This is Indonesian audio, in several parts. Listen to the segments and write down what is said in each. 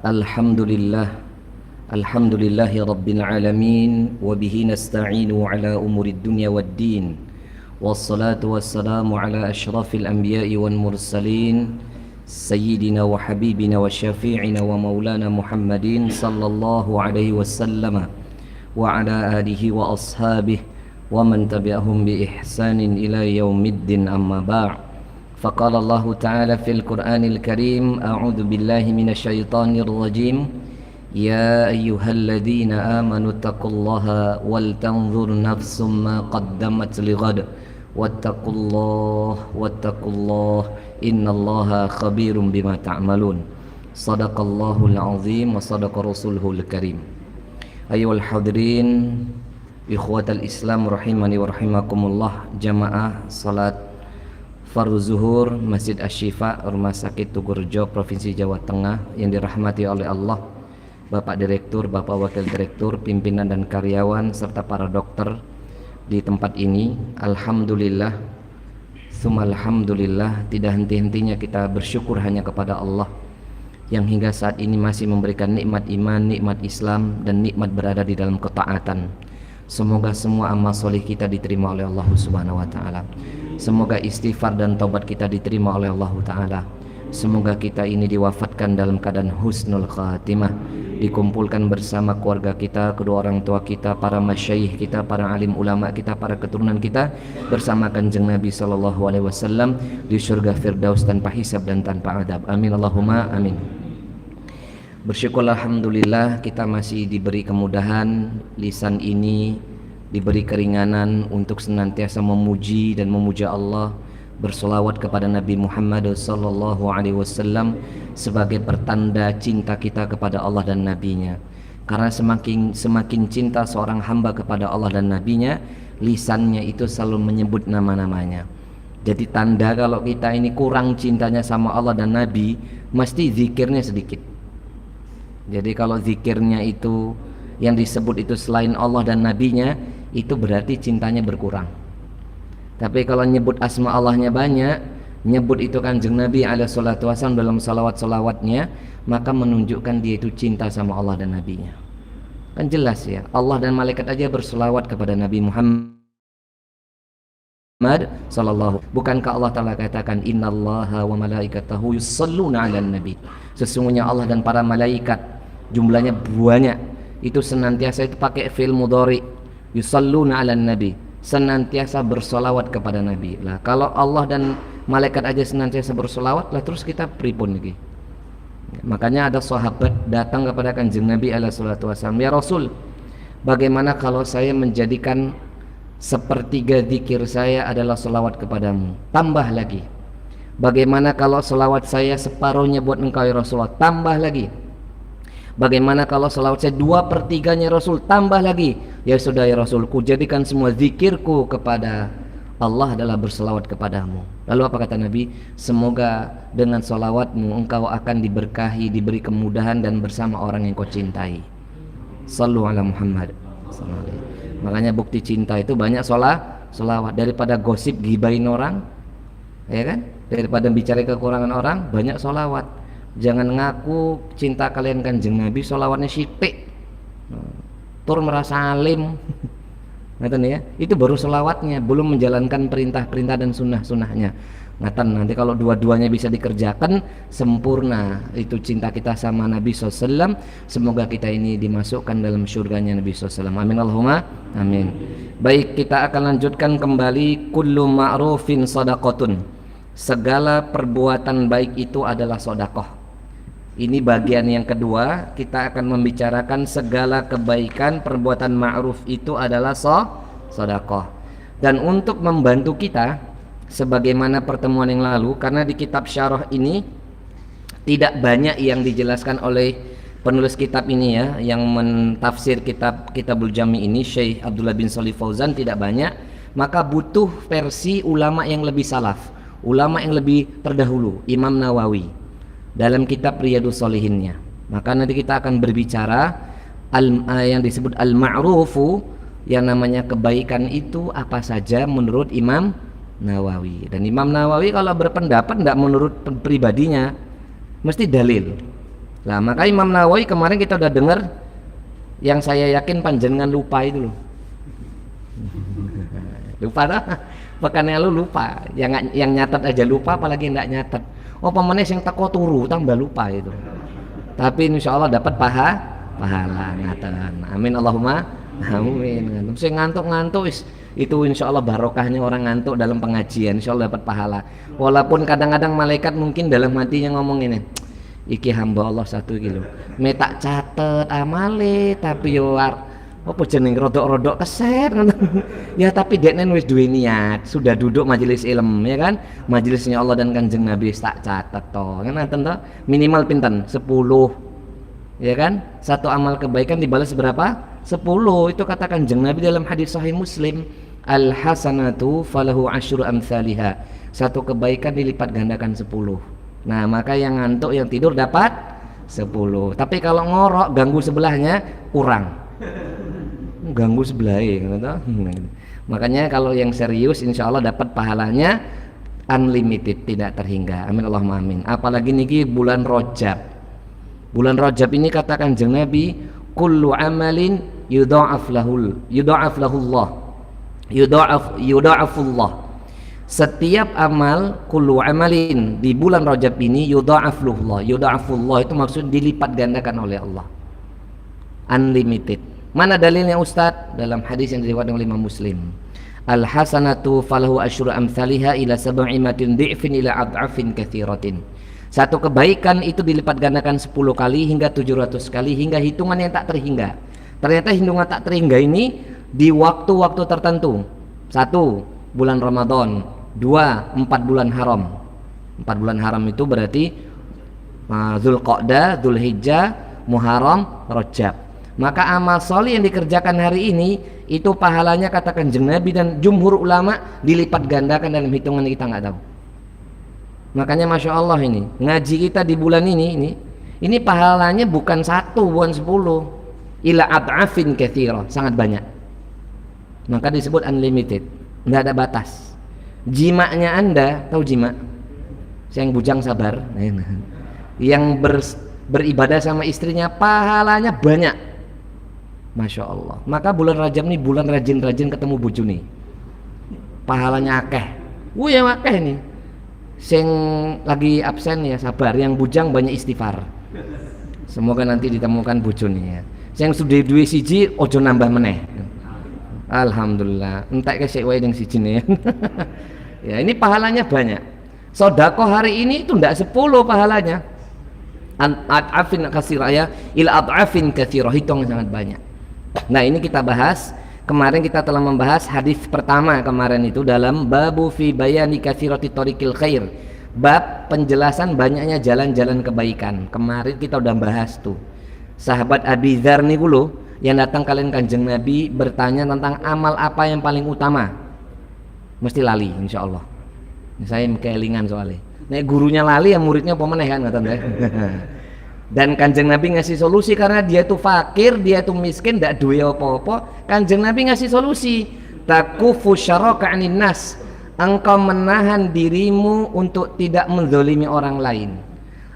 Alhamdulillah, alhamdulillahi rabbil alamin, wa bihi nasta'inu ala umurid dunya waddin, wassalatu wassalamu ala ashrafil anbiya'i wal mursalin, sayyidina wa habibina wa syafi'ina wa maulana Muhammadin sallallahu alaihi wasallam wa ala alihi wa ashabihi wa man tabi'ahum bi ihsanin ila yaumiddin, amma ba'. فقال الله تعالى في القرآن الكريم: أعوذ بالله من الشيطان الرجيم يا أيها الذين آمنوا اتقوا الله ولتنظر نفس ما قدمت لغد واتقوا الله إن الله خبير بما تعملون. صدق الله العظيم وصدق رسوله الكريم. أيها الحاضرين إخوة الإسلام رحمني ورحمكم الله. Jamaah salat Fardhu Zuhur Masjid Asy-Syifa Rumah Sakit Tugurejo Provinsi Jawa Tengah yang dirahmati oleh Allah, Bapak Direktur, Bapak Wakil Direktur, pimpinan dan karyawan serta para dokter di tempat ini. Alhamdulillah, summa alhamdulillah, tidak henti-hentinya kita bersyukur hanya kepada Allah yang hingga saat ini masih memberikan nikmat iman, nikmat Islam, dan nikmat berada di dalam ketaatan. Semoga semua amal soleh kita diterima oleh Allah Subhanahu wa taala. Semoga istighfar dan taubat kita diterima oleh Allah taala. Semoga kita ini diwafatkan dalam keadaan husnul khatimah, dikumpulkan bersama keluarga kita, kedua orang tua kita, para masyayikh kita, para alim ulama kita, para keturunan kita, bersama Kanjeng Nabi sallallahu alaihi wasallam di surga Firdaus tanpa hisab dan tanpa adab. Amin Allahumma amin. Bersyukur alhamdulillah kita masih diberi kemudahan, lisan ini diberi keringanan untuk senantiasa memuji dan memuja Allah, bersolawat kepada Nabi Muhammad sallallahu alaihi wasallam sebagai pertanda cinta kita kepada Allah dan Nabi-Nya. Karena semakin cinta seorang hamba kepada Allah dan Nabi-Nya, lisannya itu selalu menyebut nama-namanya. Jadi tanda kalau kita ini kurang cintanya sama Allah dan Nabi, mesti zikirnya sedikit. Jadi kalau zikirnya itu yang disebut itu selain Allah dan Nabi-Nya, itu berarti cintanya berkurang. Tapi kalau nyebut asma Allahnya banyak, nyebut itu Kanjeng Nabi alaihi salatu wasallam dalam salawat-salawatnya, maka menunjukkan dia itu cinta sama Allah dan Nabi-Nya. Kan jelas ya, Allah dan malaikat aja berselawat kepada Nabi Muhammad sallallahu. Bukankah Allah Ta'ala katakan innallaha wa malaikatahu yusholluna 'alan nabi. Sesungguhnya Allah dan para malaikat jumlahnya banyak, itu senantiasa itu pakai fi'il mudhari, yusholluna 'alan nabi, senantiasa bersolawat kepada Nabi. Lah kalau Allah dan malaikat aja senantiasa bersolawat, lah terus kita pripun lagi? Makanya ada sahabat datang kepada Kanjeng Nabi alaihi salatu wasallam, ya Rasul, bagaimana kalau saya menjadikan sepertiga zikir saya adalah selawat kepadamu, tambah lagi. Bagaimana kalau selawat saya separuhnya buat engkau ya Rasulullah, tambah lagi. Bagaimana kalau selawat saya 2/3 Rasul, tambah lagi. Ya sudah ya Rasul, ku jadikan semua zikirku kepada Allah adalah berselawat kepadamu. Lalu apa kata Nabi? Semoga dengan selawatmu engkau akan diberkahi, diberi kemudahan dan bersama orang yang kau cintai. Sallu ala Muhammad. Makanya bukti cinta itu banyak selawat daripada gosip gibahin orang, ya kan? Daripada bicara kekurangan orang, banyak selawat. Jangan ngaku cinta kalian Kanjeng Nabi, selawatnya sithik. Tur merasa alim. Ngaten ya, itu baru selawatnya, belum menjalankan perintah-perintah dan sunnah-sunnahnya. Ngaten nanti kalau dua-duanya bisa dikerjakan sempurna itu cinta kita sama Nabi SAW. Semoga kita ini dimasukkan dalam surganya Nabi SAW. Amin Allahumma amin. Baik, kita akan lanjutkan kembali. Kullu ma'rufin shadaqatun. Segala perbuatan baik itu adalah sedekah. Ini bagian yang kedua. Kita akan membicarakan segala kebaikan, perbuatan ma'ruf itu adalah sedekah. Dan untuk membantu kita, sebagaimana pertemuan yang lalu, karena di kitab syarah ini tidak banyak yang dijelaskan oleh penulis kitab ini ya, yang mentafsir Kitabul Jami ini, Syekh Abdullah bin Shalih Fauzan, tidak banyak, maka butuh versi ulama yang lebih salaf, ulama yang lebih terdahulu, Imam Nawawi dalam kitab Riyadhus Shalihinnya. Maka nanti kita akan berbicara yang disebut al-ma'rufu, yang namanya kebaikan itu apa saja menurut Imam Nawawi. Dan Imam Nawawi kalau berpendapat tidak menurut pribadinya, mesti dalil. Lah maka Imam Nawawi kemarin kita udah dengar yang saya yakin panjenengan lupa itu loh. Lupa dah. Pekannya lu lupa. Yang nyatat aja lupa, apalagi yang enggak nyatat. Oh pemene sing teko turu tambah lupa itu. Tapi insya Allah dapat pahala ngatan. Amin Allahumma amin. Sing ngantuk-ngantuk itu insya Allah barokahnya orang ngantuk dalam pengajian, insya Allah dapat pahala. Walaupun kadang-kadang malaikat mungkin dalam hatinya ngomong ini, iki hamba Allah 1 kilo me tak catet amale tapi yo apa jeneng rodok-rodok keset ya tapi deknen wis duwe niat, sudah duduk majelis ilmu ya kan, majelisnya Allah dan Kanjeng Nabi tak catet toh kan to, minimal pinten 10 ya kan, satu amal kebaikan dibalas berapa? 10. Itu kata Kanjeng Nabi dalam hadis sahih Muslim, al hasanatu falahu asyru amsalihha, satu kebaikan dilipat gandakan 10. Nah maka yang ngantuk yang tidur dapat 10, tapi kalau ngorok ganggu sebelahnya kurang, ganggu sebelahnya gitu. Makanya kalau yang serius insya Allah dapat pahalanya unlimited, tidak terhingga. Amin Allahumma amin. Apalagi niki bulan Rajab. Bulan Rajab ini kata Kanjeng Nabi, kullu amalin yudha'af lahullah, yudha'afullah. Setiap amal, kullu amalin di bulan Rajab ini yudha'afullah. Yudha'afullah itu maksud dilipat gandakan oleh Allah. Unlimited. Mana dalilnya Ustadz? Dalam hadis yang diriwayatkan oleh Imam Muslim. Al hasanatu falahu asyru amsalihha ila sab'imatin dhi'fin ila ad'afin katsiratin. Satu kebaikan itu dilipat gandakan 10 kali hingga 700 kali hingga hitungan yang tak terhingga. Ternyata hitungan tak terhingga ini di waktu-waktu tertentu. 1. Bulan Ramadan. 2. 4 bulan haram. 4 bulan haram itu berarti Dzulqa'dah, Dzulhijjah, Muharram, Rajab. Maka amal soleh yang dikerjakan hari ini itu pahalanya kata Kanjeng Nabi dan jumhur ulama dilipat gandakan dalam hitungan kita nggak tahu. Makanya masya Allah ini ngaji kita di bulan ini pahalanya bukan 1, bukan 10, ila ad'afin katsira, sangat banyak. Maka disebut unlimited, nggak ada batas. Jimaknya Anda tahu jima? Yang bujang sabar, yang beribadah sama istrinya pahalanya banyak. Masya Allah. Maka bulan Rajab nih bulan rajin-rajin ketemu bojo nih, pahalanya akeh. Ya akeh nih. Sing lagi absen ya sabar, yang bujang banyak istighfar. Semoga nanti ditemukan bojone ya. Sing sudah duwe siji ojo nambah meneh. Alhamdulillah. Entek kesik wae ning sijine. Ya ini pahalanya banyak. Sedekah hari ini itu ndak 10 pahalanya. Ad'afin katsira ya, ila ad'afin katsira, hitung sangat banyak. Nah, ini kita bahas. Kemarin kita telah membahas hadis pertama kemarin itu dalam babu fi bayani katsirati thariqil khair. Bab penjelasan banyaknya jalan-jalan kebaikan. Kemarin kita udah bahas tuh. Sahabat Abi Dzar nih dulu yang datang kalian Kanjeng Nabi bertanya tentang amal apa yang paling utama. Mesti lali insyaallah. Saya kelingan soalnya. Nek gurunya lali ya muridnya apa meneh kan ngoten ya. Dan Kanjeng Nabi ngasih solusi karena dia itu fakir, dia itu miskin, ndak duwe apa-apa. Kanjeng Nabi ngasih solusi. Takufu syaraka 'anin nas. Engkau menahan dirimu untuk tidak menzalimi orang lain.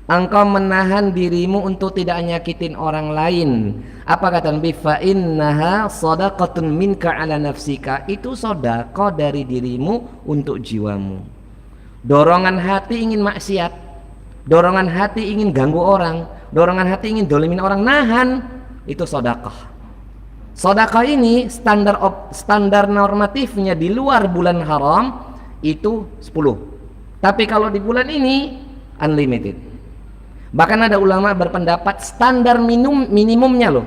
Engkau menahan dirimu untuk tidak nyakitin orang lain. Apa kata Nabi? Fa innaha shadaqatun minka 'ala nafsika. Itu sedekah dari dirimu untuk jiwamu. Dorongan hati ingin maksiat, dorongan hati ingin ganggu orang, dorongan hati ingin dolimin orang, nahan, itu sedekah. Sedekah ini standar normatifnya di luar bulan haram itu 10. Tapi kalau di bulan ini unlimited. Bahkan ada ulama berpendapat standar minimumnya loh.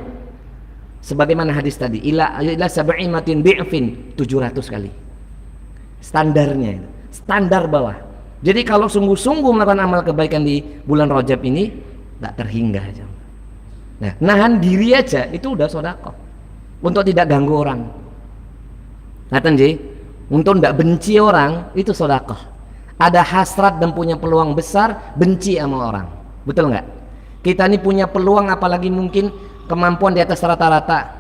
Sebagaimana hadis tadi, ila sab'imatin bi'fin, 700 kali. Standarnya itu, standar bawah. Jadi kalau sungguh-sungguh melakukan amal kebaikan di bulan Rajab ini tak terhingga aja. Nah, nahan diri aja itu udah sedekah. Untuk tidak ganggu orang. Ngaten nggih? Untuk tidak benci orang itu sedekah. Ada hasrat dan punya peluang besar benci sama orang. Betul nggak? Kita ini punya peluang apalagi mungkin kemampuan di atas rata-rata.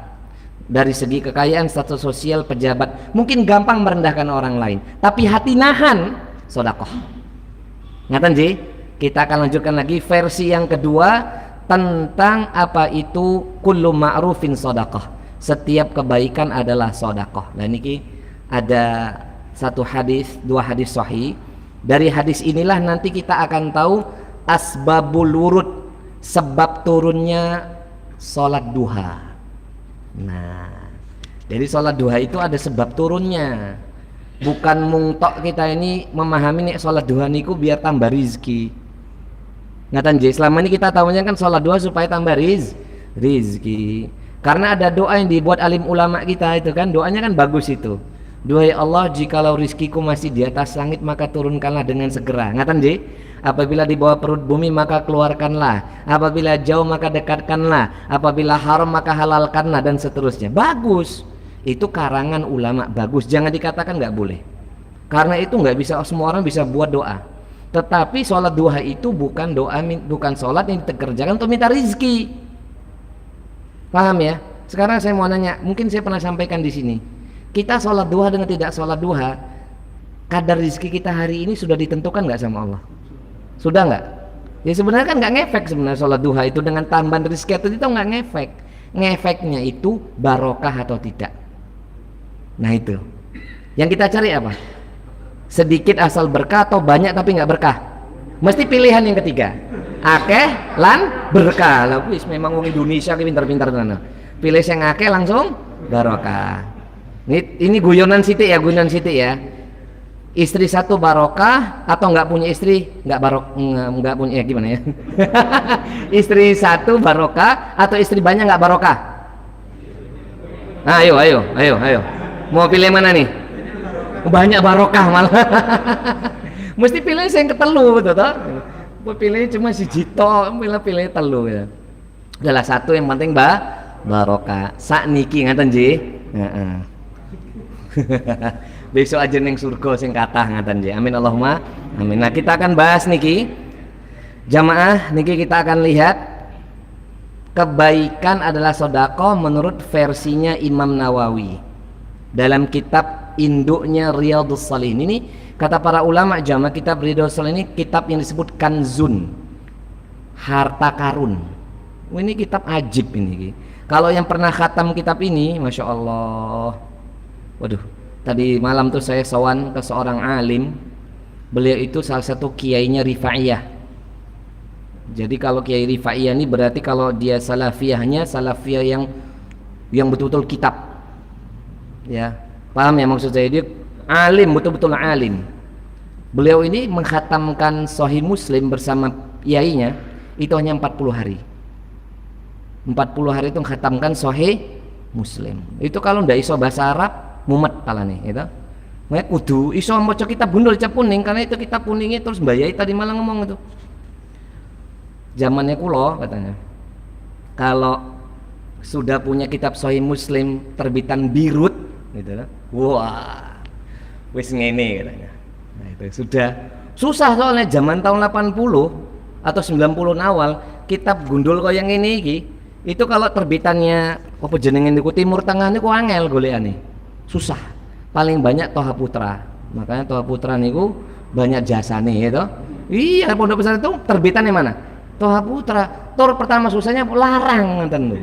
Dari segi kekayaan, status sosial, pejabat, mungkin gampang merendahkan orang lain. Tapi hati nahan sedekah. Ngaten nggih? Kita akan lanjutkan lagi versi yang kedua tentang apa itu kullu ma'rufin shadaqah. Setiap kebaikan adalah sedekah. Nah niki ada satu hadis, dua hadis sahih. Dari hadis inilah nanti kita akan tahu asbabul wurud, sebab turunnya salat duha. Nah, jadi salat duha itu ada sebab turunnya. Bukan mungtok kita ini memahami nih salat duha niku biar tambah rizki. Ngatan je, selama ini kita tahunya kan salat duha supaya tambah rizki. Karena ada doa yang dibuat alim ulama kita itu kan, doanya kan bagus itu. Duhai Allah, jikalau rizkiku masih di atas langit maka turunkanlah dengan segera. Ngatan je? Apabila di bawah perut bumi maka keluarkanlah. Apabila jauh maka dekatkanlah. Apabila haram maka halalkanlah, dan seterusnya. Bagus. Itu karangan ulama, bagus. Jangan dikatakan nggak boleh. Karena itu nggak bisa semua orang bisa buat doa. Tetapi sholat duha itu bukan doa, bukan sholat yang dikerjakan untuk minta rizki. Paham ya? Sekarang saya mau nanya, mungkin saya pernah sampaikan di sini. Kita sholat duha dengan tidak sholat duha, kadar rizki kita hari ini sudah ditentukan nggak sama Allah? Sudah nggak? Ya sebenarnya kan nggak ngefek sebenarnya sholat duha itu dengan tambahan rizki atau itu nggak ngefek. Ngefeknya itu barokah atau tidak. Nah itu. Yang kita cari apa? Sedikit asal berkah atau banyak tapi nggak berkah? Mesti pilihan yang ketiga. Akeh lan berkah. Lah wis memang wong Indonesia ki pintar-pintar tenan. Pilih yang akeh langsung barokah. Ini guyonan sithik ya, guyonan sithik ya. Istri satu barokah atau nggak punya istri nggak punya gimana ya? Istri satu barokah atau istri banyak nggak barokah? Nah, ayo. Mau pilih mana nih? Banyak barokah malah. Mesti pilih yang ketelu betul toh? Pilih cuma si Jito, pilih telu ya. Adalah satu yang penting barokah. Sak niki ngaten nggih. Heeh. Besok aja neng surga sing kathah ngaten nggih. Amin Allahumma amin. Nah, kita akan bahas niki. Jamaah niki kita akan lihat kebaikan adalah sedekah menurut versinya Imam Nawawi. Dalam kitab induknya Riyadhus Shalihin ini kata para ulama jamaah, kitab Riyadhus Shalihin ini kitab yang disebut kanzun, harta karun. Ini kitab ajib ini. Kalau yang pernah khatam kitab ini, masya Allah. Waduh, tadi malam tuh saya sowan ke seorang alim. Beliau itu salah satu kiainya Rifaiyah. Jadi kalau kiai Rifaiyah ini berarti kalau dia salafiyahnya salafiyah yang betul-betul kitab. Ya, paham ya maksud saya, dia alim, betul-betul alim. Beliau ini mengkhatamkan Sahih Muslim bersama kiainya itu hanya 40 hari. 40 hari itu mengkhatamkan Sahih Muslim. Itu kalau ndak iso bahasa Arab mumet palane itu. Mek kudu iso maca kitab Gundul Cap Kuning, karena itu kitab kuningnya terus Mbak Yai tadi malah ngomong itu. Zamannya kulo katanya. Kalau sudah punya kitab Sahih Muslim terbitan Birut gitu lah. Wah, wis ngene katanya. Nah, itu sudah susah soalnya zaman tahun 80 atau 90 awal kitab gundul kok yang ini iki. Itu kalau terbitannya apa jenenge niku Timur Tengah niku angel golekane. Susah. Paling banyak Toha Putra. Makanya Toha Putra niku banyak jasane gitu. Iya, Pondok Pesantren itu terbitannya mana? Toha Putra. Tor pertama susahnya larang ngoten lho.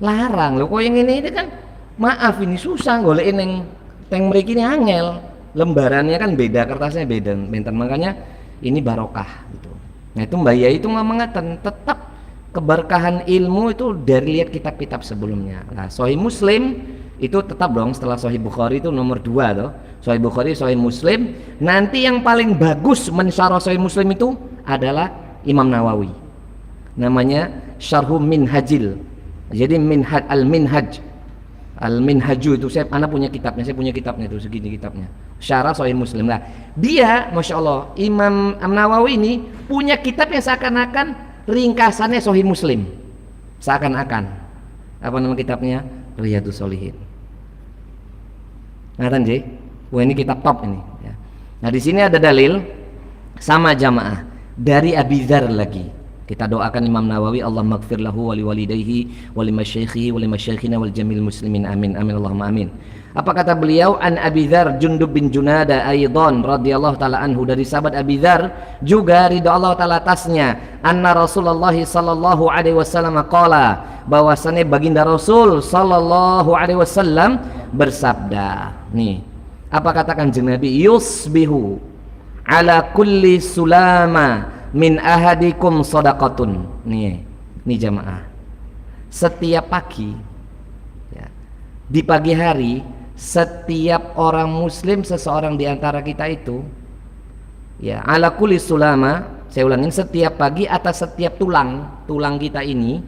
Larang lho kok yang ini kan maaf ini susah golekin yang mriki ini angel, lembarannya kan beda, kertasnya beda, benten. Makanya ini barokah gitu. Nah itu Mbak Yai itu ngomongin tetap keberkahan ilmu itu dari lihat kitab-kitab sebelumnya. Nah Sahih Muslim itu tetap dong setelah Sahih Bukhari itu nomor 2 toh. Sahih Bukhari, Sahih Muslim. Nanti yang paling bagus mensyarah Sahih Muslim itu adalah Imam Nawawi. Namanya Syarhu Minhajil. Jadi Al-Minhaju itu anak punya kitabnya, saya punya kitabnya itu segini kitabnya. Syarah Sahih Muslim. Nah, dia Masya Allah Imam Nawawi ini punya kitab yang seakan-akan ringkasannya Sahih Muslim. Seakan-akan. Apa nama kitabnya? Riyadhus Shalihin. Ngatan Ji? Wah ini kitab top ini. Ya. Nah di sini ada dalil sama jamaah dari Abi Dzar lagi. Kita doakan Imam Nawawi, Allah maghfir lahu wa liwalidayhi wa limasyayikhihi wa limasyayikhina wal jamil muslimin, amin amin Allahumma amin. Apa kata beliau? An Abi Dzar Jundub bin Junada aidan radhiyallahu taala anhu, dari sahabat Abi Dzar juga ridha Allah taala atasnya, anna Rasulullah sallallahu alaihi wasallam qala, bahwasanya baginda Rasul sallallahu alaihi wasallam bersabda. Nih, apa kata Kanjeng Nabi? Yusbihu ala kulli sulama min ahadikum shadaqatun. Nih jamaah, setiap pagi ya, di pagi hari, setiap orang muslim, seseorang di antara kita itu ya, ala kulli sulama, saya ulangin, setiap pagi atas setiap tulang kita ini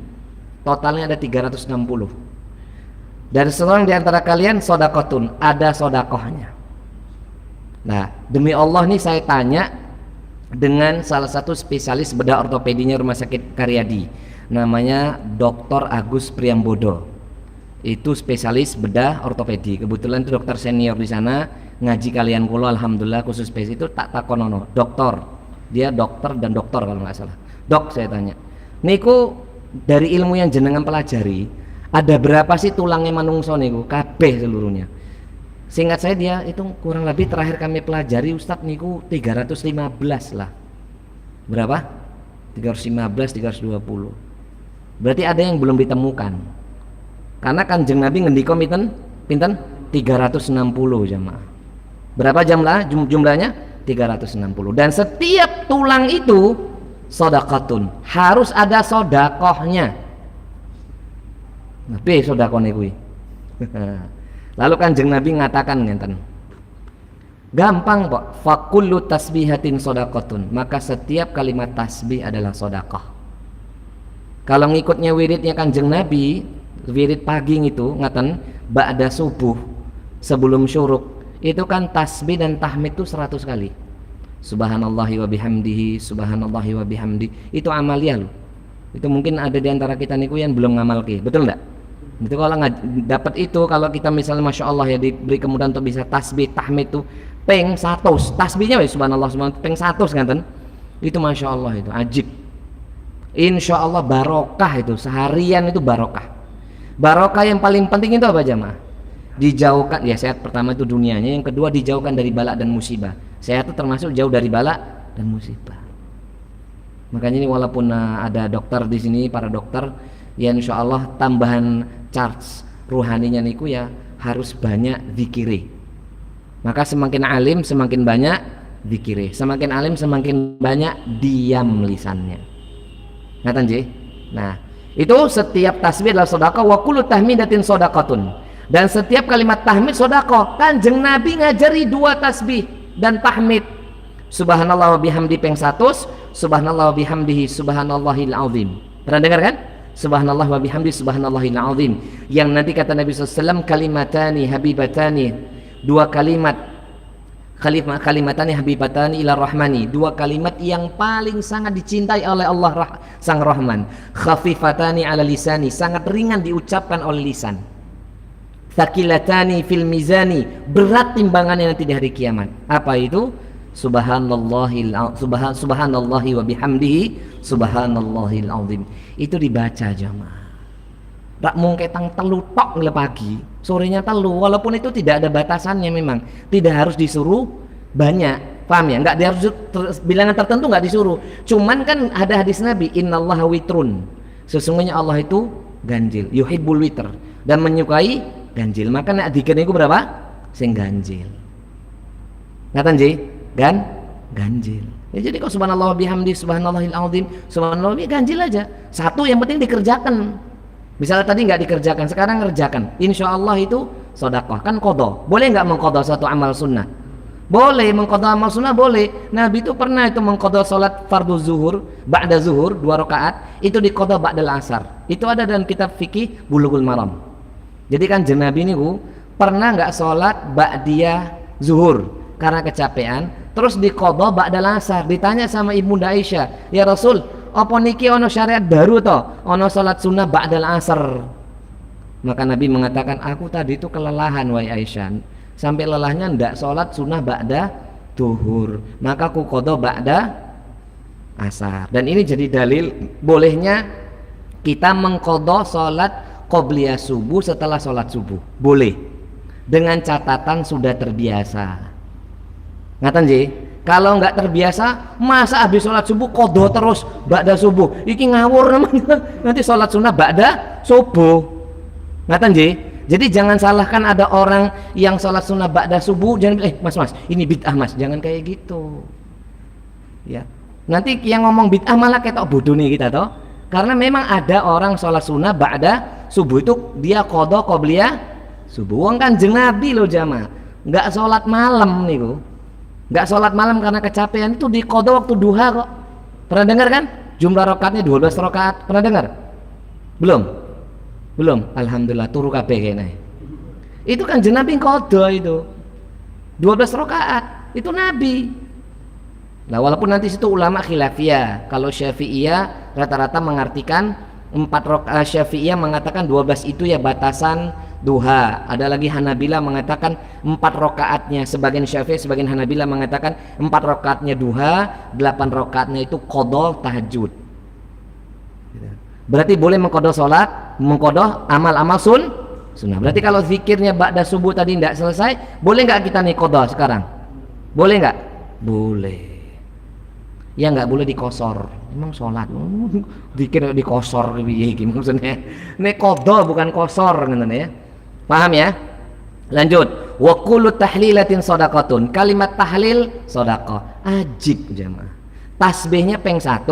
totalnya ada 360. Dari seorang di antara kalian shadaqatun, ada sodakohnya. Nah, demi Allah nih saya tanya dengan salah satu spesialis bedah ortopedinya Rumah Sakit Karyadi, namanya Dr. Agus Priambodo. Itu spesialis bedah ortopedi. Kebetulan itu dokter senior di sana, ngaji kalian kulo, alhamdulillah khusus spesialis itu tak takonono. Dokter, dia dokter dan dokter kalau nggak salah. Dok, saya tanya, niku dari ilmu yang jenengan pelajari, ada berapa sih tulangnya manungso niku? Kabeh seluruhnya. Seingat saya dia itu kurang lebih terakhir kami pelajari Ustadz niku 315 lah. Berapa? 315, 320. Berarti ada yang belum ditemukan. Karena Kanjeng Nabi ngendika pinten? 360 jamaah. Berapa jumlahnya? 360. Dan setiap tulang itu shadaqatun, harus ada sodakohnya. Nabi sodakohnya kuwi. Lalu Kanjeng Nabi ngatakan ngenten, gampang Pak, fakullu tasbihatin shadaqatun, maka setiap kalimat tasbih adalah sedekah. Kalau ngikutnya wiridnya Kanjeng Nabi, wirid pagi itu ngaten ba'da subuh sebelum syuruk, itu kan tasbih dan tahmid itu 100 kali. Subhanallahi wa bihamdihi, subhanallahi wa bihamdi. Itu amalia loh. Itu mungkin ada di antara kita niku yang belum ngamalke. Betul enggak? Itu kalau nggak dapat itu, kalau kita misalnya masya Allah ya diberi kemudahan untuk bisa tasbih tahmid itu peng 100, tasbihnya ya subhanallah subhanallah peng 100 kan, itu masya Allah, itu ajib. Insya Allah barokah, itu seharian itu barokah. Barokah yang paling penting itu apa jamaah? Dijauhkan ya, sehat pertama itu dunianya, yang kedua dijauhkan dari balak dan musibah. Sehat itu termasuk jauh dari balak dan musibah. Makanya ini walaupun ada dokter di sini, para dokter ya, insya Allah tambahan charge ruhaninya niku ya harus banyak zikiri. Maka semakin alim semakin banyak zikiri, semakin alim semakin banyak diam lisannya. Ngatan Ji? Nah, itu setiap tasbih adalah sedekah, wa kullu tahmidatin shadaqatun. Dan setiap kalimat tahmid sedekah. Kanjeng Nabi ngajari 2 tasbih dan tahmid. Subhanallah wa bihamdi peng 100, subhanallah wa bihamdihi subhanallahil azim. Pernah dengar kan? Subhanallah wa bihamdi subhanallahil azim, yang nanti kata Nabi SAW, kalimatani habibatani, 2 kalimat, kalimatani habibatani ila rahmani, 2 kalimat yang paling sangat dicintai oleh Allah sang Rahman, khafifatani ala lisani, sangat ringan diucapkan oleh lisan, thaqilatani fil mizani, berat timbangannya nanti di hari kiamat. Apa itu? Subhanallahi wa bihamdihi subhanallahil azim. Itu dibaca jamaah. Rak mung ketang telu tok le pagi, sorenya telu, walaupun itu tidak ada batasannya, memang tidak harus disuruh banyak, paham ya? Enggak harus bilangan tertentu, enggak disuruh. Cuman kan ada hadis Nabi, innallaha witrun, sesungguhnya Allah itu ganjil, yuhibbul witr, dan menyukai ganjil. Maka nek dikir niku berapa? Sing ganjil. Ngaten Ji? Ganjil. Ya, jadi kok subhanallah bihamdi subhanallahil azim, subhanallah ganjil aja. Satu yang penting dikerjakan. Misalnya tadi nggak dikerjakan, sekarang ngerjakan. Insya Allah itu sedekah, kan qadha. Boleh nggak mengqadha satu amal sunnah? Boleh mengqadha amal sunnah, boleh. Nabi itu pernah itu mengqadha salat fardu zuhur, ba'da zuhur 2 rakaat, itu diqadha ba'dal asar. Itu ada dalam kitab fikih Bulughul Maram. Jadi kan Nabi niku pernah nggak salat ba'diyah zuhur karena kecapean, terus diqadha ba'dal asar. Ditanya sama Ibunda Aisyah, ya Rasul, apa niki ono syariat baru toh, ono salat sunnah ba'dal asar? Maka Nabi mengatakan, aku tadi itu kelelahan wahai Aisyah, sampai lelahnya ndak salat sunnah ba'da duhur, maka aku qadha ba'da asar. Dan ini jadi dalil bolehnya kita mengqadha salat qobliyah subuh setelah salat subuh. Boleh. Dengan catatan sudah terbiasa. Ngaten nggih? Kalau nggak terbiasa, masa habis sholat subuh qadha terus ba'da subuh? Iki ngawur namanya. Nanti sholat sunnah ba'da subuh. Ngaten nggih? Jadi jangan salahkan ada orang yang sholat sunnah ba'da subuh, jangan mas ini bid'ah mas, jangan kayak gitu. Ya. Nanti yang ngomong bid'ah malah ketok bodoh nih kita toh. Karena memang ada orang sholat sunnah ba'da subuh itu dia qadha qobliyah subuh. Wong Kanjeng Nabi loh jamaah, nggak sholat malam niku. Nggak sholat malam karena kecapean itu diqadha waktu duha kok. Pernah dengar kan? Jumlah rakaatnya 12 rakaat. Pernah dengar? Belum. Alhamdulillah turu kabeh kene. Itu kan Nabi qadha itu. 12 rakaat. Itu Nabi. Nah, walaupun nanti situ ulama khilafiyah. Kalau Syafi'iyah rata-rata mengartikan 4 rakaat. Syafi'iyah mengatakan 12 itu ya batasan duha. Ada lagi Hanabila mengatakan 4 rakaatnya, sebagian Syafi'i, sebagian Hanabila mengatakan 4 rakaatnya duha, 8 rakaatnya itu qadha tahajud. Berarti boleh mengqadha salat, mengqadha amal-amal sunnah. Berarti kalau zikirnya ba'da subuh tadi tidak selesai, boleh nggak kita nih qadha sekarang? Boleh nggak? Boleh. Ya nggak boleh dikosor. Emang sholat zikir dikosor iki maksudnya. Nek qadha bukan kosor ngoten ya. Paham ya? Lanjut. Wa kullu tahlilatin shadaqatun. Kalimat tahlil sedekah. Ajib jamaah. Tasbihnya peng 100.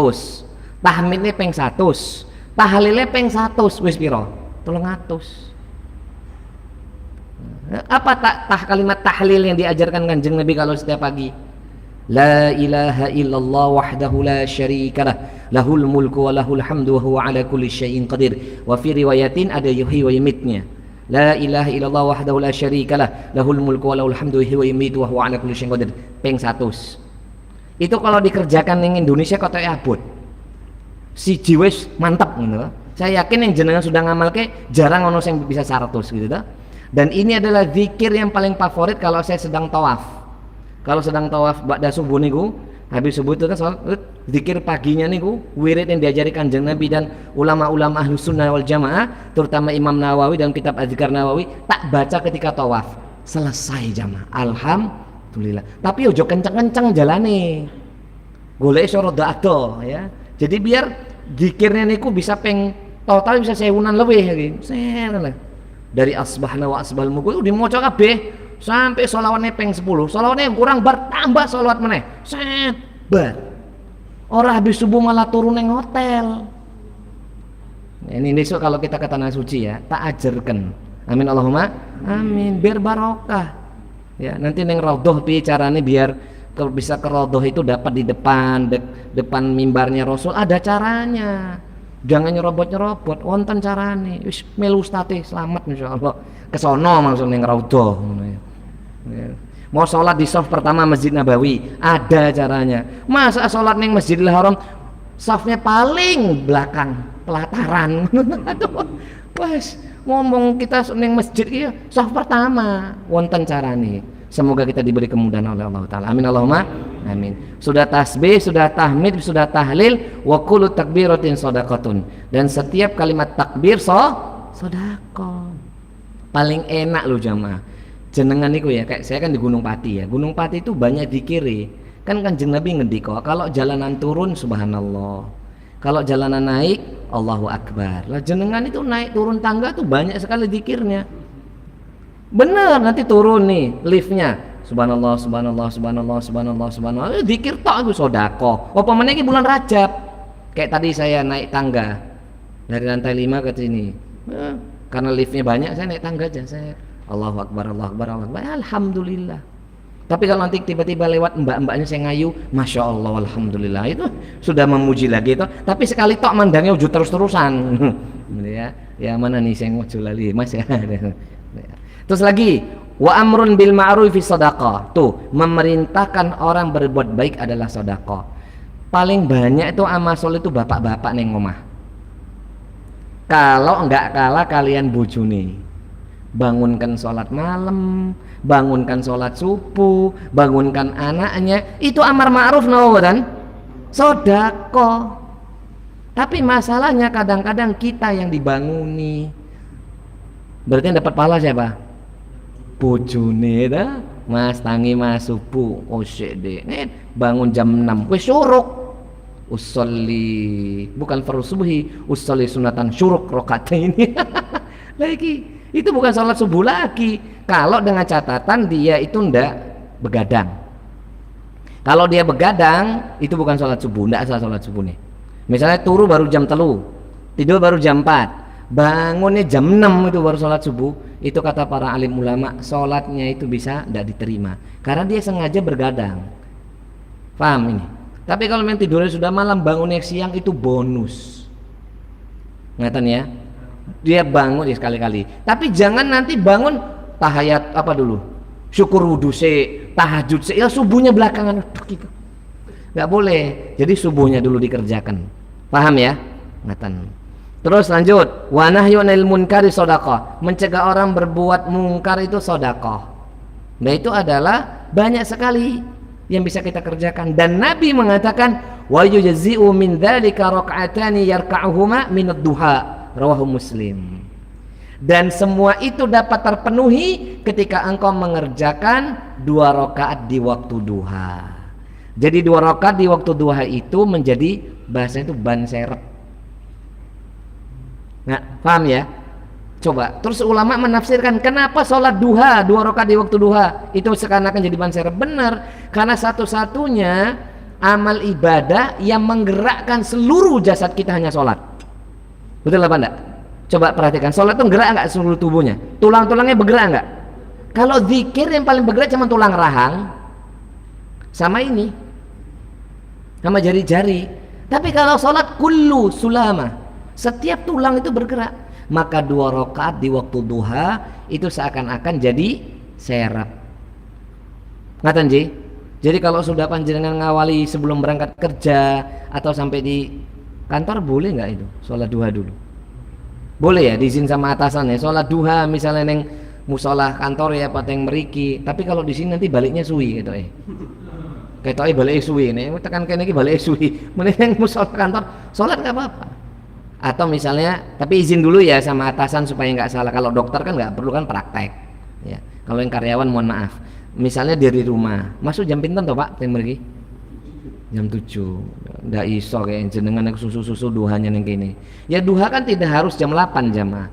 Tahmidnya peng 100. Tahlilnya peng 100 wis pira? 300. Apa kalimat tahlil yang diajarkan Kanjeng Nabi kalau setiap pagi? La ilaha illallah wahdahu la syarika lah, lahul mulku wa lahul hamdu wa huwa ala kulli syai'in qadir. Wa fi riwayatin ada yuhyi wa yumitnya. La ilaha illallah wahdahu la syarika lah, lahul mulku wa lahul hamdu wa huwa yumitu wa huwa ala kulli syai'in qadir. Peng 100. Itu kalau dikerjakan ning Indonesia kota abot. Siji wis mantap ngono. Saya yakin yang jenengan sudah ngamalke jarang ono sing bisa 100 gitu ta. Dan ini adalah zikir yang paling favorit kalau saya sedang tawaf. Kalau sedang tawaf ba'da subuh niku, habis subuh itu kan zikir paginya niku, wirid yang diajari Kanjeng Nabi dan ulama-ulama Ahlus Sunnah wal Jamaah, terutama Imam Nawawi dalam kitab Adzkar Nawawi, tak baca ketika tawaf. Selesai jamaah. Alhamdulillah. Tapi ojo kenceng-kenceng jalane. Golek iso rada ado ya. Jadi biar zikirnya niku bisa peng total bisa 1000-an lebih iki. Dari asbahna wa asbahal mulku dimaca kabeh. Sampai sholawatnya peng 10, sholawatnya kurang bertambah sholawat meneh set bar orang habis subuh malah turun neng hotel. Ini besok kalau kita ke tanah suci ya tak ajarkan, amin Allahumma amin, biar barokah ya. Nanti neng raudhah pi caranya biar kalau bisa ke raudhah itu dapat di depan mimbarnya Rasul, ada caranya, jangan nyerobot wonten carane wis melu ustate selamat insyaallah kesono maksudnya neng raudhah ya. Mau sholat di saf pertama Masjid Nabawi ada caranya. Masa sholat neng Masjidil Haram safnya paling belakang pelataran. Wes ngomong kita neng masjid ya saf pertama wonten carane. Semoga kita diberi kemudahan oleh Allah Ta'ala, amin Allahumma amin. Sudah tasbih, sudah tahmid, sudah tahlil, wa kullu takbiratin shadaqatun. Dan setiap kalimat takbir sedekah. Paling enak loh jamaah. Jenengan niku ya, kayak saya kan di Gunung Pati ya. Gunung Pati itu banyak dikiri. Kan Kanjeng Nabi ngendika, kalau jalanan turun subhanallah. Kalau jalanan naik Allahu Akbar. Lah jenengan itu naik turun tangga tuh banyak sekali dikirnya. Bener, nanti turun nih liftnya. Subhanallah, subhanallah, subhanallah, subhanallah, subhanallah. Dikir tok aku sedekah. Apa meneh iki bulan Rajab. Kayak tadi saya naik tangga dari lantai 5 ke sini. Karena liftnya banyak saya naik tangga aja saya. Allahu Akbar, Allahu Akbar, Allahu Akbar. Alhamdulillah. Tapi kalau nanti tiba-tiba lewat mbak-mbaknya saya ngayu, masya Allah, alhamdulillah, itu sudah memuji lagi itu. Tapi sekali tok mandangnya wujud terus-terusan. Ya mana nih saya mau lali mas ya. Terus lagi, wa amrun bil ma'ruf fi shadaqah. Tuh, memerintahkan orang berbuat baik adalah sedekah. Paling banyak itu amal soleh itu bapak-bapak neng omah. Kalau enggak kalah kalian bojone. Bangunkan sholat malam, bangunkan sholat subuh, bangunkan anaknya, itu amar ma'ruf no kan? Sedekah. Tapi masalahnya kadang-kadang kita yang dibanguni. Berarti yang dapat pahala siapa? Bojone dah. Mas tangi mas subuh. Oh shit deh. Bangun jam 6. Wis syuruk. Usolli bukan fardu subuhi, usolli sunatan syuruk rakaat ini. Lagi itu bukan sholat subuh lagi. Kalau dengan catatan dia itu ndak begadang. Kalau dia begadang itu bukan sholat subuh, ndak asal sholat subuh nih. Misalnya turu baru jam 3, tidur baru jam 4, bangunnya jam 6 itu baru sholat subuh. Itu kata para alim ulama, sholatnya itu bisa ndak diterima karena dia sengaja bergadang. Paham ini? Tapi kalau memang tidurnya sudah malam, bangunnya siang itu bonus. Ngatan ya? Dia bangun ya sekali-kali. Tapi jangan nanti bangun tahayat apa dulu? Syukur wudu tahajud ya subuhnya belakangan. Nggak boleh. Jadi subuhnya dulu dikerjakan. Paham ya? Ngatan. Terus lanjut. Wa nahyun 'anil munkari shadaqah. Mencegah orang berbuat mungkar itu sedekah. Nah itu adalah banyak sekali yang bisa kita kerjakan, dan Nabi mengatakan wa yujzi'u min dzalika rak'atani yarka'uhuma min ad-duha, rawahu Muslim. Dan semua itu dapat terpenuhi ketika engkau mengerjakan 2 rakaat di waktu duha. Jadi 2 rakaat di waktu duha itu menjadi bahasanya itu ban serep. Nah, paham ya? Coba, terus ulama menafsirkan kenapa sholat duha 2 rakaat di waktu duha itu seakan-akan jadi ban serep. Benar, karena satu-satunya amal ibadah yang menggerakkan seluruh jasad kita hanya sholat. Betul apa enggak? Coba perhatikan, sholat itu gerak enggak seluruh tubuhnya? Tulang-tulangnya bergerak enggak? Kalau zikir yang paling bergerak cuma tulang rahang sama ini, sama jari-jari. Tapi kalau sholat kullu sulama, setiap tulang itu bergerak. Maka 2 rakaat di waktu duha itu seakan-akan jadi serap. Ngaten Ji? Jadi kalau sudah panjenengan ngawali sebelum berangkat kerja atau sampai di kantor, boleh nggak itu sholat duha dulu? Boleh ya, diizin sama atasan ya. Sholat duha misalnya neng musola kantor ya, pateng meriki. Tapi kalau di sini nanti baliknya suwi gitu Kayak balik suwi nih, tekan kene iki balik suwi. Mending musola kantor sholat nggak apa-apa. Atau misalnya, tapi izin dulu ya sama atasan supaya nggak salah. Kalau dokter kan nggak perlu kan praktek. Ya. Kalau yang karyawan mohon maaf. Misalnya dari rumah, masuk jam pinten toh Pak? Teng mriki? Jam 7. Ndak iso kayak jenengan susu-susu duhanya neng kene. Ya duha kan tidak harus jam 8 jamaah.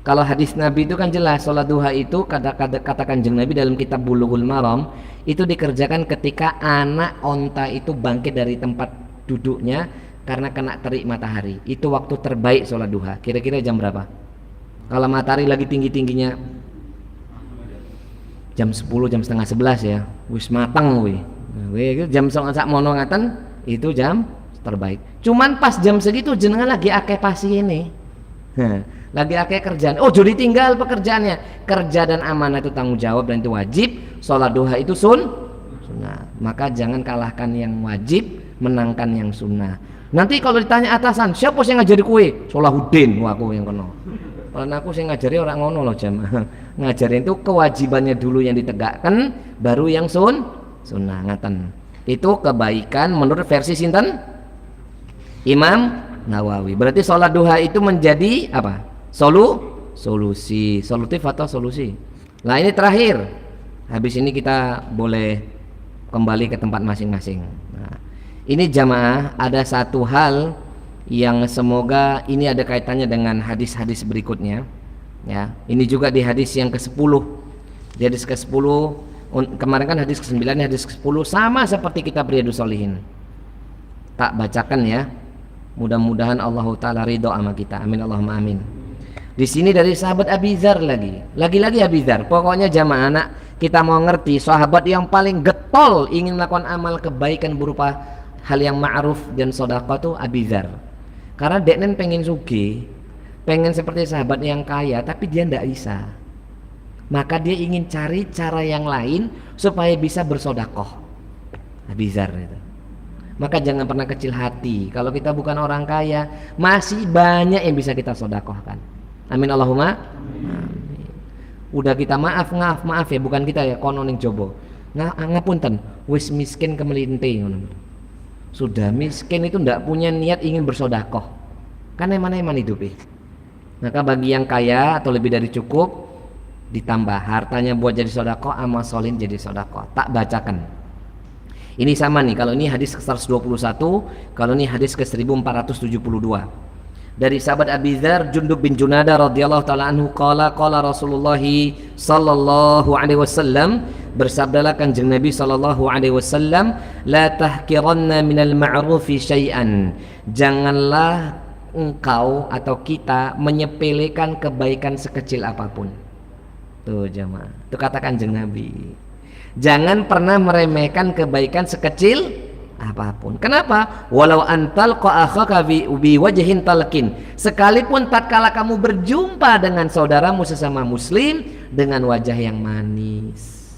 Kalau hadis Nabi itu kan jelas, sholat duha itu kata Kanjeng Nabi dalam kitab Bulughul Maram itu dikerjakan ketika anak onta itu bangkit dari tempat duduknya karena kena terik matahari. Itu waktu terbaik sholat duha. Kira-kira jam berapa? Kalau matahari lagi tinggi-tingginya jam 10, jam setengah 11 ya. Wis matang wih. Jam sak mono ngaten itu jam terbaik. Cuman pas jam segitu jenengan lagi akeh pasien nih. Lagi akeh kerjaan. Oh, jadi tinggal pekerjaannya. Kerja dan amanah itu tanggung jawab dan itu wajib. Sholat duha itu sunnah. Maka jangan kalahkan yang wajib, menangkan yang sunnah. Nanti kalau ditanya atasan, siapa yang ngajari kue? Solahuddin, aku yang kono. Kalau aku yang ngajari orang ngono loh jamaah. Ngajarin itu kewajibannya dulu yang ditegakkan, baru yang sunnah ngaten. Itu kebaikan menurut versi sinten? Imam Nawawi. Berarti sholat duha itu menjadi apa? Solusi. Solutif atau solusi? Nah ini terakhir. Habis ini kita boleh kembali ke tempat masing-masing. Nah, ini jamaah ada satu hal yang semoga ini ada kaitannya dengan hadis-hadis berikutnya. Ya, ini juga di hadis yang ke-10. Di hadis ke-10 kemarin kan hadis ke-9, hadis ke-10 sama seperti kitab Riyadhus Shalihin. Tak bacakan ya. Mudah-mudahan Allah Ta'ala ridho sama kita. Amin Allahumma amin. Di sini dari sahabat Abi Dzar lagi-lagi Abi Dzar. Pokoknya jamaah anak kita mau ngerti sahabat yang paling getol ingin melakukan amal kebaikan berupa hal yang ma'ruf dan sedekah itu Abi Dzar. Karena deknen pengen sugih, pengen seperti sahabat yang kaya, tapi dia ndak bisa. Maka dia ingin cari cara yang lain supaya bisa bersedekah. Abi Dzar itu. Maka jangan pernah kecil hati. Kalau kita bukan orang kaya, masih banyak yang bisa kita sedekahkan. Amin Allahumma amin. Udah kita maaf ya, bukan kita ya kono ning jobo. Ngapunten, wis miskin kemelinti ngono. sudah miskin itu tidak punya niat ingin bersodakoh, kan eman-eman hidupnya. Maka bagi yang kaya atau lebih dari cukup, ditambah hartanya buat jadi sodakoh, amal solin jadi sodakoh. Tak bacakan. Ini sama nih, kalau ini hadis ke 121, kalau ini hadis ke 1472. Dari sahabat Abi Dzar Jundub bin Junada radhiyallahu taala anhu qala Rasulullah sallallahu alaihi wasallam, bersabdalah Kanjeng Nabi sallallahu alaihi wasallam, la tahqiranna minal ma'rufi syai'an, janganlah engkau atau kita menyepelekan kebaikan sekecil apapun. Tuh jemaah, itu kata Kanjeng Nabi, jangan pernah meremehkan kebaikan sekecil apapun. Kenapa? Walau antal akhaka bi wajhin talqin, sekalipun tatkala kamu berjumpa dengan saudaramu sesama muslim dengan wajah yang manis,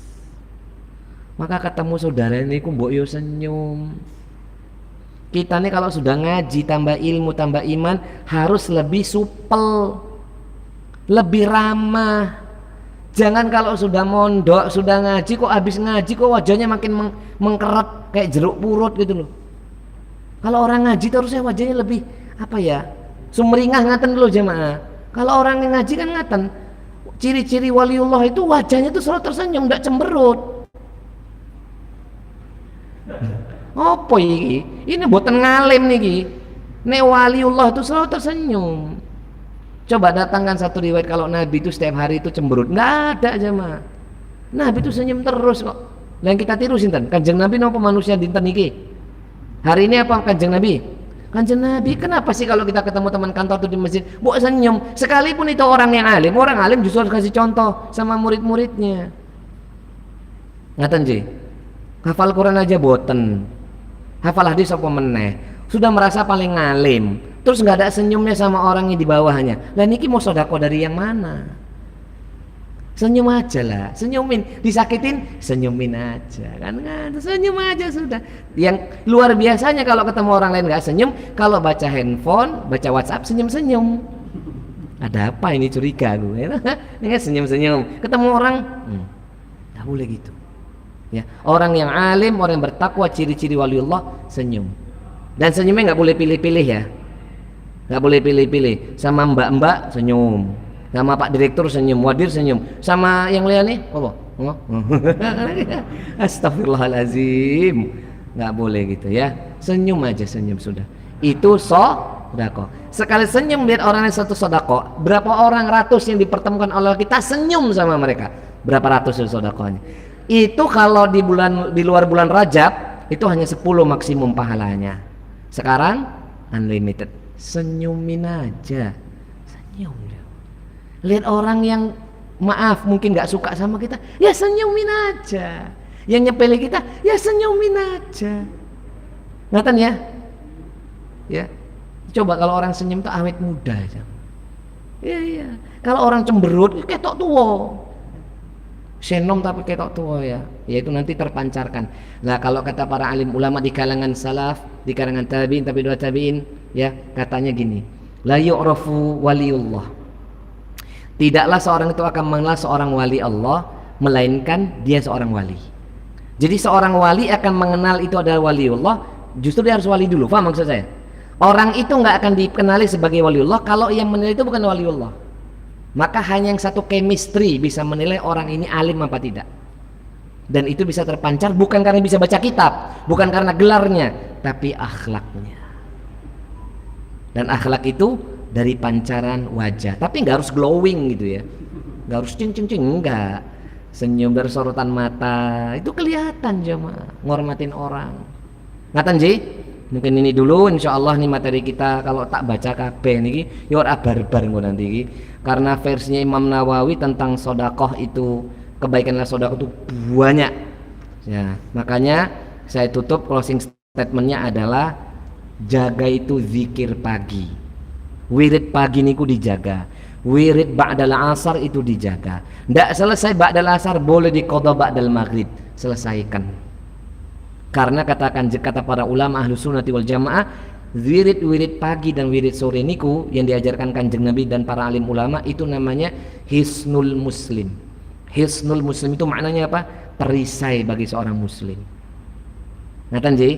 maka ketemu saudara ini ku mbok yo senyum. Kita nih kalau sudah ngaji, tambah ilmu, tambah iman, harus lebih supel, lebih ramah. Jangan kalau sudah mondok, sudah ngaji, kok habis ngaji kok wajahnya makin mengkeret kayak jeruk purut gitu loh. Kalau orang ngaji terusnya wajahnya lebih apa ya, sumringah ngaten dulu jemaah. Kalau orang yang ngaji kan ngaten, ciri-ciri waliullah itu wajahnya tuh selalu tersenyum, tidak cemberut. Apa iki? Ini boten ngalim niki. Nek waliullah itu selalu tersenyum. Coba datangkan satu riwayat kalau Nabi itu setiap hari itu cemberut. Nggak ada jemaah. Nabi itu senyum terus kok. Yang kita tiru sinten? Kanjeng Nabi napa manusia dinten niki? Hari ini apa Kanjeng Nabi? Kanjeng Nabi, kenapa sih kalau kita ketemu teman kantor tuh di masjid, buat senyum? Sekalipun itu orang alim justru harus kasih contoh sama murid-muridnya. Ngaten ji? Hafal Quran aja boten. Hafal hadis apa meneh? Sudah merasa paling ngalim, terus nggak ada senyumnya sama orang yang di bawahnya. Lah niki mau sodako dari yang mana? Senyum aja lah, senyumin. Disakitin, senyumin aja kan, senyum aja sudah. Yang luar biasanya kalau ketemu orang lain nggak senyum, kalau baca handphone, baca WhatsApp senyum-senyum. Ada apa ini, curiga gue? Ini senyum-senyum. Ketemu orang, nggak boleh gitu. Ya, orang yang alim, orang yang bertakwa, ciri-ciri waliullah senyum. Dan senyumnya nggak boleh pilih-pilih ya, nggak boleh pilih-pilih. Sama mbak-mbak senyum, sama Pak Direktur senyum, Wadir senyum, sama yang lain nih, apa? Astagfirullahalazim, nggak boleh gitu ya. Senyum aja, senyum sudah. Itu sodako. Sekali senyum lihat orang yang satu sodako, berapa orang ratus yang dipertemukan oleh kita senyum sama mereka, berapa ratus sodakonya. Itu kalau di luar bulan Rajab itu hanya 10 maksimum pahalanya. Sekarang unlimited. Senyumin aja, senyum. Lihat orang yang maaf mungkin nggak suka sama kita, ya senyumin aja. Yang nyepele kita, ya senyumin aja. Ngaten ya? Ya. Coba kalau orang senyum tuh awet muda aja. Iya. Kalau orang cemberut ketok tua. Senom tapi ketok tua ya. Yaitu nanti terpancarkan. Nah, kalau kata para alim ulama di kalangan salaf, di kalangan tabi'in, tabi'in, ya, katanya gini. La yu'rafu waliullah. Tidaklah seorang itu akan mengenal seorang wali Allah melainkan dia seorang wali. Jadi seorang wali akan mengenal itu adalah waliullah, justru dia harus wali dulu. Paham maksud saya? Orang itu nggak akan dikenali sebagai waliullah kalau yang menilai itu bukan waliullah. Maka hanya yang satu chemistry bisa menilai orang ini alim apa tidak. Dan itu bisa terpancar bukan karena bisa baca kitab, bukan karena gelarnya, tapi akhlaknya. Dan akhlak itu dari pancaran wajah, tapi nggak harus glowing gitu ya, nggak harus cing, enggak. Senyum dari sorotan mata itu kelihatan jemaah, ngormatin orang. Ngaten ji? Mungkin ini dulu, insya Allah nih materi kita kalau tak baca kabeh niki ya ora barbar engko nanti iki. Karena versinya Imam Nawawi tentang sodakoh itu, kebaikanlah sodakoh itu banyak ya. Makanya saya tutup closing statementnya adalah jaga itu zikir pagi, wirid pagi niku dijaga, wirid ba'dal asar itu dijaga. Ndak selesai ba'dal asar boleh diqadha ba'dal maghrib, selesaikan. Karena kata para ulama ahlu sunnati wal jamaah, wirid pagi dan wirid sore niku yang diajarkan Kanjeng Nabi dan para alim ulama itu namanya hisnul muslim. Hisnul muslim itu maknanya apa? Perisai bagi seorang muslim. Ngaten ji?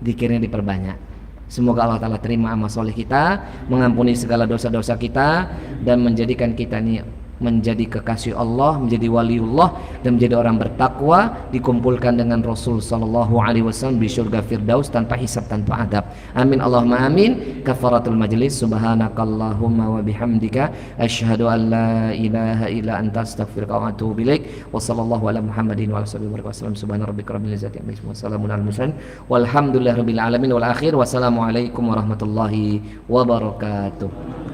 zikirnya diperbanyak. Semoga Allah Ta'ala terima amal soleh kita, mengampuni segala dosa-dosa kita, dan menjadikan kita ini menjadi kekasih Allah, menjadi waliullah, dan menjadi orang bertakwa, dikumpulkan dengan Rasul sallallahu alaihi wasallam di surga Firdaus tanpa hisab, tanpa adab. Amin Allahumma amin. Kafaratul majlis. Subhanakallahumma wa bihamdika asyhadu an la ilaha illa anta astaghfiruka wa atubu ilaik. Wa sallallahu ala Muhammadin wa ala alihi wasallam. Subhana rabbika rabbil izzati amma yasifun wa salamun alal mursalin walhamdulillahi rabbil alamin. Wal akhir wassalamu alaikum warahmatullahi wabarakatuh.